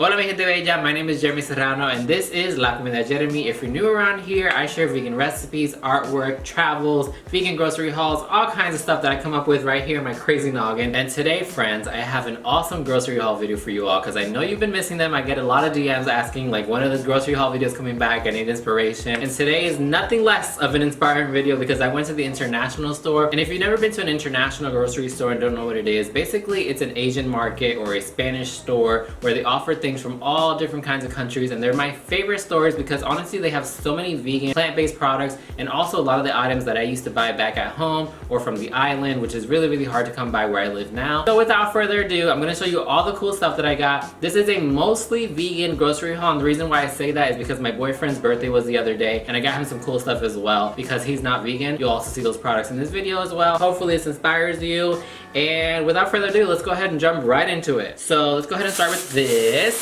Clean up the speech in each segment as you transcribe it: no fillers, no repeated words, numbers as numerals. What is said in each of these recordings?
Hola mi gente bella, my name is Jeremy Serrano and this is La Comida Jeremy. If you're new around here, I share vegan recipes, artwork, travels, vegan grocery hauls, all kinds of stuff that I come up with right here in my crazy noggin. And today, friends, I have an awesome grocery haul video for you all because I know you've been missing them. I get a lot of DMs asking like, when are the grocery haul videos coming back? I need inspiration. And today is nothing less of an inspiring video because I went to the international store. And if you've never been to an international grocery store and don't know what it is, basically it's an Asian market or a Spanish store where they offer things from all different kinds of countries, and they're my favorite stores because honestly they have so many vegan plant-based products and also a lot of the items that I used to buy back at home or from the island, which is really hard to come by where I live now. So without further ado, I'm gonna show you all the cool stuff that I got. This is a mostly vegan grocery haul, and the reason why I say that is because my boyfriend's birthday was the other day and I got him some cool stuff as well because he's not vegan. You'll also see those products in this video as well. Hopefully this inspires you. And without further ado, let's go ahead and jump right into it. So let's go ahead and start with this.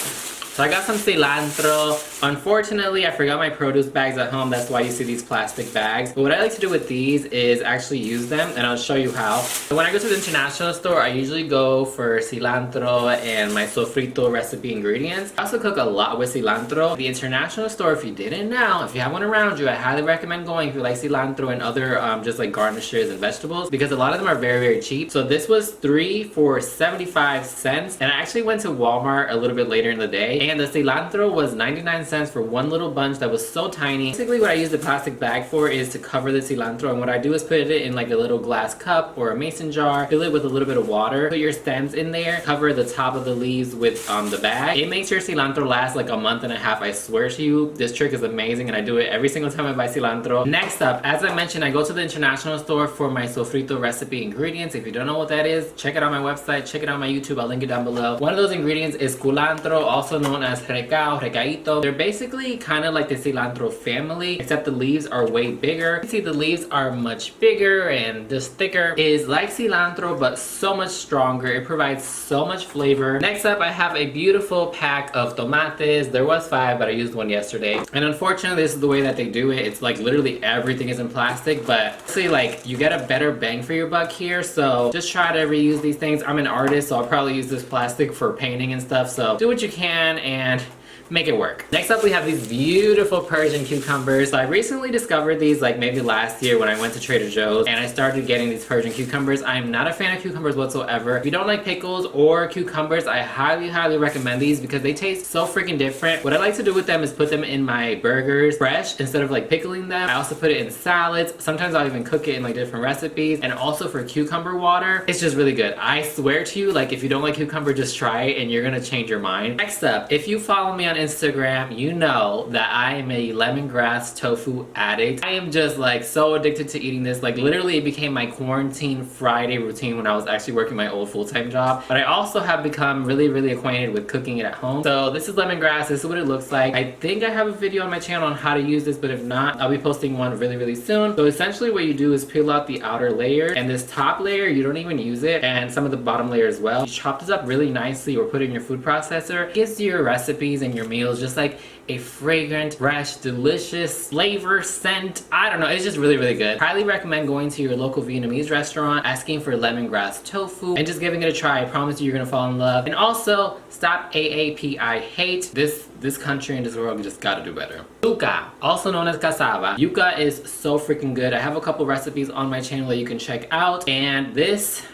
So I got some cilantro. Unfortunately, I forgot my produce bags at home. That's why you see these plastic bags. But what I like to do with these is actually use them, and I'll show you how. So when I go to the international store, I usually go for cilantro and my Sofrito recipe ingredients. I also cook a lot with cilantro. The international store, if you didn't know, if you have one around you, I highly recommend going if you like cilantro and other just like garnishes and vegetables because a lot of them are very cheap. So this was 3 for 75 cents, and I actually went to Walmart a little bit later in the day. And the cilantro was 99 cents for one little bunch that was so tiny. Basically what I use the plastic bag for is to cover the cilantro, and what I do is put it in like a little glass cup or a mason jar, fill it with a little bit of water, put your stems in there, cover the top of the leaves with the bag. It makes your cilantro last like a month and a half, I swear to you. This trick is amazing and I do it every single time I buy cilantro. Next up, as I mentioned, I go to the international store for my Sofrito recipe ingredients. If you don't know what that is, check it out on my website, check it out on my YouTube, I'll link it down below. One of those ingredients is culantro, also known as recaito. They're basically kind of like the cilantro family, except the leaves are way bigger. You see the leaves are much bigger and just thicker. It is like cilantro but so much stronger. It provides so much flavor. Next up, I have a beautiful pack of tomates. There was 5, but I used one yesterday. And unfortunately, this is the way that they do it. It's like literally everything is in plastic, but see, like you get a better bang for your buck here. So just try to reuse these things. I'm an artist, so I'll probably use this plastic for painting and stuff. So do what you can and make it work. Next up, we have these beautiful Persian cucumbers. So I recently discovered these like maybe last year when I went to Trader Joe's and I started getting these Persian cucumbers. I'm not a fan of cucumbers whatsoever. If you don't like pickles or cucumbers, I highly recommend these because they taste so freaking different. What I like to do with them is put them in my burgers fresh instead of like pickling them. I also put it in salads. Sometimes I'll even cook it in like different recipes, and also for cucumber water. It's just really good. I swear to you, like if you don't like cucumber, just try it and you're gonna change your mind. Next up, if you follow me on Instagram, you know that I am a lemongrass tofu addict. I am just like so addicted to eating this. Like literally it became my quarantine Friday routine when I was actually working my old full-time job. But I also have become really acquainted with cooking it at home. So this is lemongrass. This is what it looks like. I think I have a video on my channel on how to use this, but if not, I'll be posting one really soon. So essentially what you do is peel out the outer layer, and this top layer you don't even use it, and some of the bottom layer as well. You chop this up really nicely or put it in your food processor. It gives your recipes and your meals just like a fragrant, fresh, delicious flavor, scent. I don't know, it's just really good. Highly recommend going to your local Vietnamese restaurant, asking for lemongrass tofu, and just giving it a try. I promise you, you're gonna fall in love. And also, stop AAP, I hate. This country and this world just gotta do better. Yuca, also known as cassava. Yuca is so freaking good. I have a couple recipes on my channel that you can check out, and this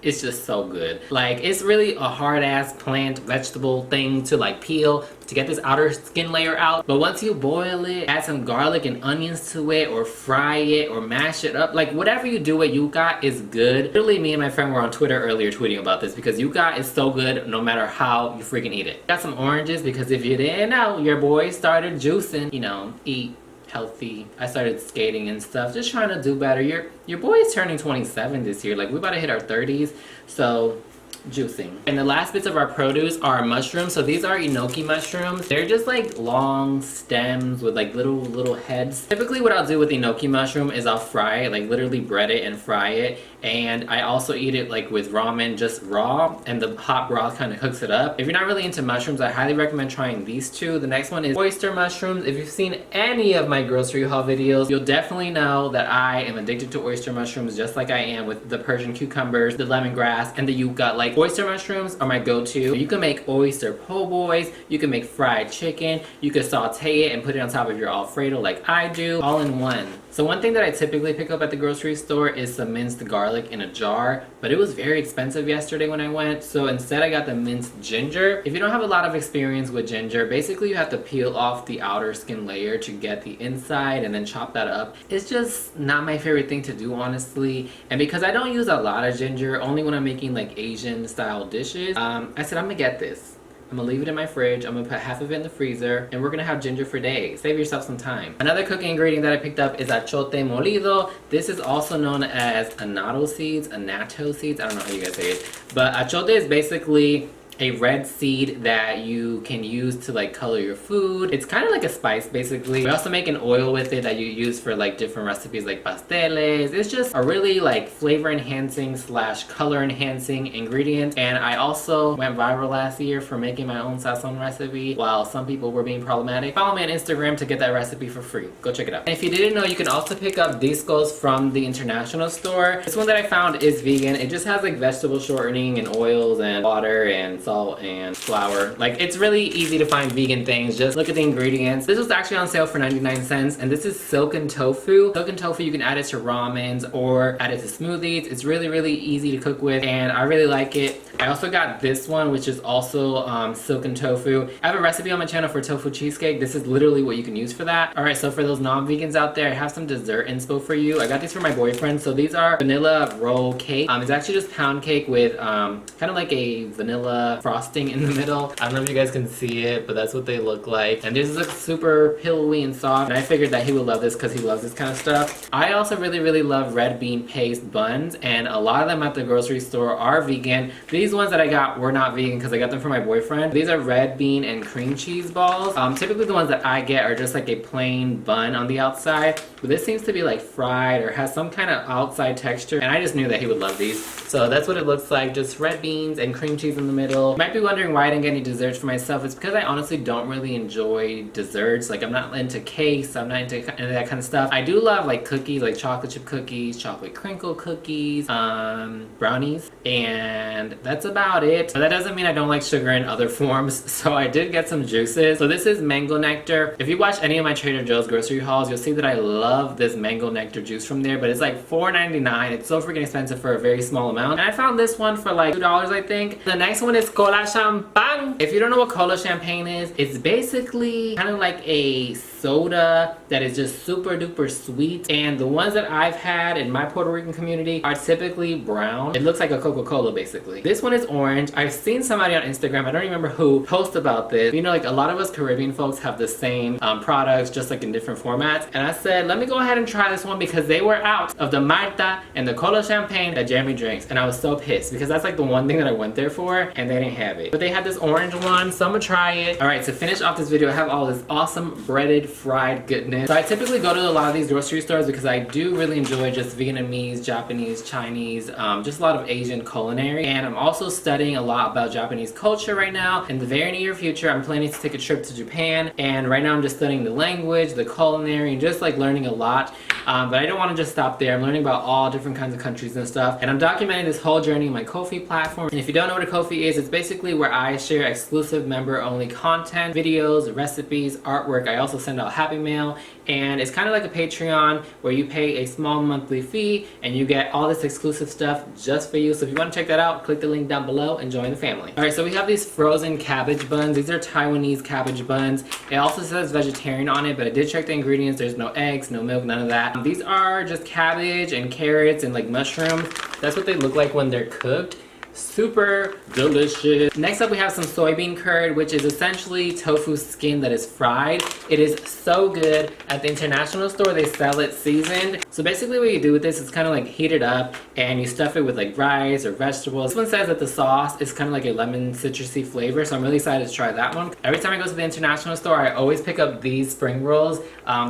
it's just so good. Like it's really a hard ass plant vegetable thing to like peel to get this outer skin layer out, but once you boil it, add some garlic and onions to it, or fry it or mash it up, like whatever you do with yuca is good. Literally me and my friend were on Twitter earlier tweeting about this because yuca is so good no matter how you freaking eat it. Got some oranges because if you didn't know, your boy started juicing, you know, eat healthy. I started skating and stuff, just trying to do better. Your boy is turning 27 this year. Like we about to hit our 30s, so juicing. And the last bits of our produce are mushrooms. So these are enoki mushrooms. They're just like long stems with like little heads. Typically what I'll do with enoki mushroom is I'll fry it, like literally bread it and fry it. And I also eat it like with ramen, just raw, and the hot broth kind of cooks it up. If you're not really into mushrooms, I highly recommend trying these two. The next one is oyster mushrooms. If you've seen any of my grocery haul videos, you'll definitely know that I am addicted to oyster mushrooms just like I am with the Persian cucumbers, the lemongrass, and the yuca. Like oyster mushrooms are my go-to. You can make oyster po' boys, you can make fried chicken, you can saute it and put it on top of your Alfredo like I do, all in one. So one thing that I typically pick up at the grocery store is some minced garlic in a jar, but it was very expensive yesterday when I went, so instead I got the minced ginger. If you don't have a lot of experience with ginger, basically you have to peel off the outer skin layer to get the inside and then chop that up. It's just not my favorite thing to do, honestly, and because I don't use a lot of ginger, only when I'm making like Asian style dishes, I said I'm gonna get this. I'm gonna leave it in my fridge, I'm gonna put half of it in the freezer, and we're gonna have ginger for days. Save yourself some time. Another cooking ingredient that I picked up is achiote molido. This is also known as annatto seeds, I don't know how you guys say it. But achiote is basically a red seed that you can use to like color your food. It's kind of like a spice basically. We also make an oil with it that you use for like different recipes like pasteles. It's just a really like flavor enhancing slash color enhancing ingredient. And I also went viral last year for making my own sazon recipe while some people were being problematic. Follow me on Instagram to get that recipe for free. Go check it out. And if you didn't know, you can also pick up discos from the international store. This one that I found is vegan. It just has like vegetable shortening and oils and water and salt and flour. Like, it's really easy to find vegan things. Just look at the ingredients. This was actually on sale for 99 cents, and this is silken tofu. Silken tofu, you can add it to ramens or add it to smoothies. It's really, really easy to cook with, and I really like it. I also got this one, which is also silken tofu. I have a recipe on my channel for tofu cheesecake. This is literally what you can use for that. Alright, so for those non-vegans out there, I have some dessert inspo for you. I got these for my boyfriend. So these are vanilla roll cake. It's actually just pound cake with kind of like a vanilla frosting in the middle. I don't know if you guys can see it, but that's what they look like. And this looks super pillowy and soft, and I figured that he would love this because he loves this kind of stuff. I also really, really love red bean paste buns, and a lot of them at the grocery store are vegan. These ones that I got were not vegan because I got them for my boyfriend. These are red bean and cream cheese balls. Typically the ones that I get are just like a plain bun on the outside, but this seems to be like fried or has some kind of outside texture, and I just knew that he would love these. So that's what it looks like, just red beans and cream cheese in the middle. You might be wondering why I didn't get any desserts for myself. It's because I honestly don't really enjoy desserts. Like, I'm not into cakes, I'm not into any of that kind of stuff. I do love like cookies, like chocolate chip cookies, chocolate crinkle cookies, brownies, and that's about it. But that doesn't mean I don't like sugar in other forms, so I did get some juices. So this is mango nectar. If you watch any of my Trader Joe's grocery hauls, you'll see that I love this mango nectar juice from there, but it's like $4.99. It's so freaking expensive for a very small amount. And I found this one for like $2, I think. The next one is cola champagne. If you don't know what cola champagne is, it's basically kind of like a soda that is just super duper sweet, and the ones that I've had in my Puerto Rican community are typically brown. It looks like a Coca-Cola basically. This one is orange. I've seen somebody on Instagram, I don't remember who, post about this. You know, like a lot of us Caribbean folks have the same products, just like in different formats, and I said let me go ahead and try this one because they were out of the Malta and the cola champagne that Jeremy drinks, and I was so pissed because that's like the one thing that I went there for and they didn't have it. But they had this orange one, so I'm gonna try it. Alright, to finish off this video, I have all this awesome breaded fried goodness. So I typically go to a lot of these grocery stores because I do really enjoy just Vietnamese, Japanese, Chinese, just a lot of Asian culinary, and I'm also studying a lot about Japanese culture right now. In the very near future, I'm planning to take a trip to Japan, and right now I'm just studying the language, the culinary, and just like learning a lot. But I don't want to just stop there. I'm learning about all different kinds of countries and stuff, and I'm documenting this whole journey on my Ko-fi platform. And if you don't know what a Ko-fi is, it's basically where I share exclusive member-only content, videos, recipes, artwork. I also send out Happy Mail, and it's kind of like a Patreon where you pay a small monthly fee and you get all this exclusive stuff just for you. So if you want to check that out, click the link down below and join the family. Alright, so we have these frozen cabbage buns. These are Taiwanese cabbage buns. It also says vegetarian on it, but I did check the ingredients. There's no eggs, no milk, none of that. These are just cabbage and carrots and like mushrooms. That's what they look like when they're cooked. Super delicious. Next up we have some soybean curd, which is essentially tofu skin that is fried. It is so good. At the international store they sell it seasoned. So basically what you do with this is kind of like heat it up and you stuff it with like rice or vegetables. This one says that the sauce is kind of like a lemon citrusy flavor, so I'm really excited to try that one. Every time I go to the international store I always pick up these spring rolls.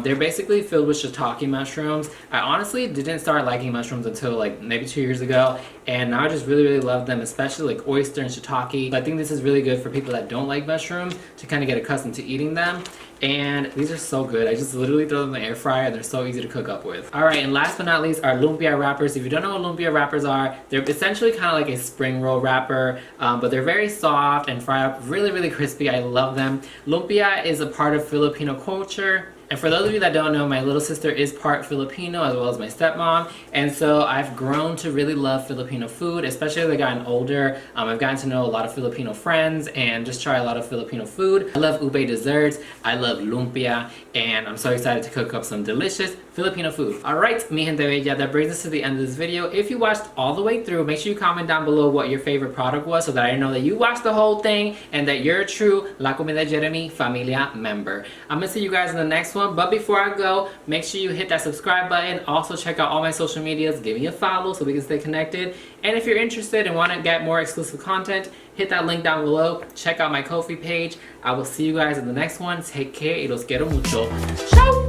They're basically filled with shiitake mushrooms. I honestly didn't start liking mushrooms until like maybe 2 years ago, and now I just really love them. them, especially like oyster and shiitake. But I think this is really good for people that don't like mushrooms to kind of get accustomed to eating them. And these are so good. I just literally throw them in the air fryer and they're so easy to cook up with. Alright, and last but not least are lumpia wrappers. If you don't know what lumpia wrappers are, they're essentially kind of like a spring roll wrapper, but they're very soft and fry up really, really crispy. I love them. Lumpia is a part of Filipino culture. And for those of you that don't know, my little sister is part Filipino as well as my stepmom. And so I've grown to really love Filipino food, especially as I've gotten older. I've gotten to know a lot of Filipino friends and just try a lot of Filipino food. I love ube desserts, I love lumpia, and I'm so excited to cook up some delicious Filipino food. Alright, mi gente bella, that brings us to the end of this video. If you watched all the way through, make sure you comment down below what your favorite product was so that I know that you watched the whole thing and that you're a true La Comida Jeremy Familia member. I'm gonna see you guys in the next one. But before I go, make sure you hit that subscribe button. Also check out all my social medias, give me a follow so we can stay connected. And if you're interested and want to get more exclusive content, hit that link down below. Check out my Ko-fi page. I will see you guys in the next one. Take care y los quiero mucho. Ciao!